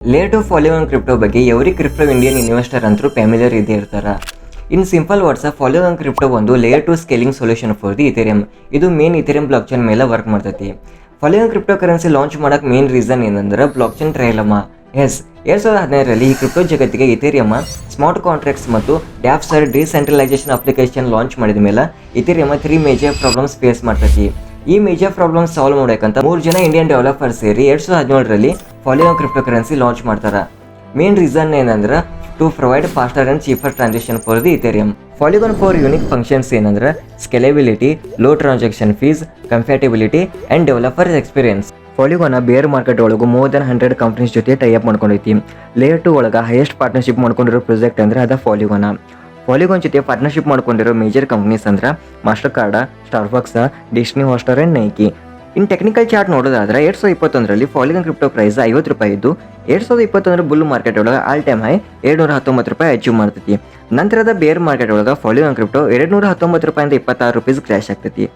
Late to Polygon crypto ಬಗ್ಗೆ every crypto Indian investor ಅಂತೂ familiar ಇದ್ದೇ ಇರ್ತಾರ. In simple words, Polygon crypto ಒಂದು layer two scaling solution for the Ethereum. ಇದು main Ethereum blockchain ಮೇಲೆ work ಮಾಡ್ತೈತಿ. Polygon cryptocurrency launch ಮಾಡಕ್ಕೆ main reason ಏನಂದ್ರೆ ಬ್ಲಾಕ್ ಚೈನ್ ಟ್ರಯಲಮ್ಮ. 2015ರಲ್ಲಿ ಈ ಕ್ರಿಪ್ಟೋ ಜಗತ್ತಿಗೆ ಇಥೇರಿಯಂ ಸ್ಮಾರ್ಟ್ ಕಾಂಟ್ರಾಕ್ಟ್ಸ್ ಮತ್ತು ಡ್ಯಾಪ್ಸರ್ ಡಿಸೆಂಟ್ರಲೈಸೇಷನ್ ಅಪ್ಲಿಕೇಶನ್ ಲಾಂಚ್ ಮಾಡಿದ ಮೇಲೆ ಇಥೇರಿಯಂ 3 ಮೇಜರ್ ಪ್ರಾಬ್ಲಮ್ಸ್ ಫೇಸ್ ಮಾಡ್ತೈತಿ. ಈ ಮೇಜರ್ ಪ್ರಾಬ್ಲಮ್ ಸಾಲ್ವ್ ಮಾಡೋಕ್ಕಂತ 3 ಜನ ಇಂಡಿಯನ್ ಡೆವಲಪರ್ಸ್ ಸೇರಿ 2017ರಲ್ಲಿ ಫಾಲೋವಿಂಗ್ ಕ್ರಿಪ್ಟೋ ಕರೆನ್ಸಿ ಲಾಂಚ್ ಮಾಡ್ತಾರೆ. ಮೇನ್ ರೀಸನ್ ಏನಂದ್ರೆ to provide faster and cheaper transaction for the Ethereum. Polygon 4 unique functions ಏನಂದ್ರೆ scalability, low transaction fees, comfortability and developer experience. Polygon bear market ಒಳಗೂ more than 100 companies ಜೊತೆ tie up ಮಾಡ್ಕೊಂಡೈತಿ. Layer 2 ಒಳಗೆ highest partnership ಮಾಡ್ಕೊಂಡಿರೋ project ಅಂದ್ರೆ ಅದ ಫಾಲಿಗಾನ್. ಫಾಲಿಗಾನ್ ಜೊತೆ partnership ಮಾಡ್ಕೊಂಡಿರೋ ಮೇಜರ್ ಕಂಪ್ನೀಸ್ ಅಂದ್ರೆ master card, Starbucks, Disney Hotstar and Nike. In technical chart ನೋಡೋದಾದ್ರೆ 2021ರಲ್ಲಿ ಫಾಲಿಗಾನ್ ಕ್ರಿಪ್ಟೋ ಪ್ರೈಸ್ ₹50 ಇದ್ದು 2021 ಬುಲ್ ಮಾರ್ಕೆಟ್ ಒಳಗೆ ಆಲ್ ಟೈಮ್ ಹೈ ₹719 ಅಚೀವ್ ಮಾಡ್ತೈತಿ. ನಂತರದ ಬೇರ್ ಮಾರ್ಕೆಟ್ ಒಳಗೆ ಫಾಲಿಗಾನ್ ಕ್ರಿಪ್ಟೋ ₹219 ಇಂದ ₹26 ಕ್ರ್ಯಾಶ್ ಆಗ್ತೈತಿ.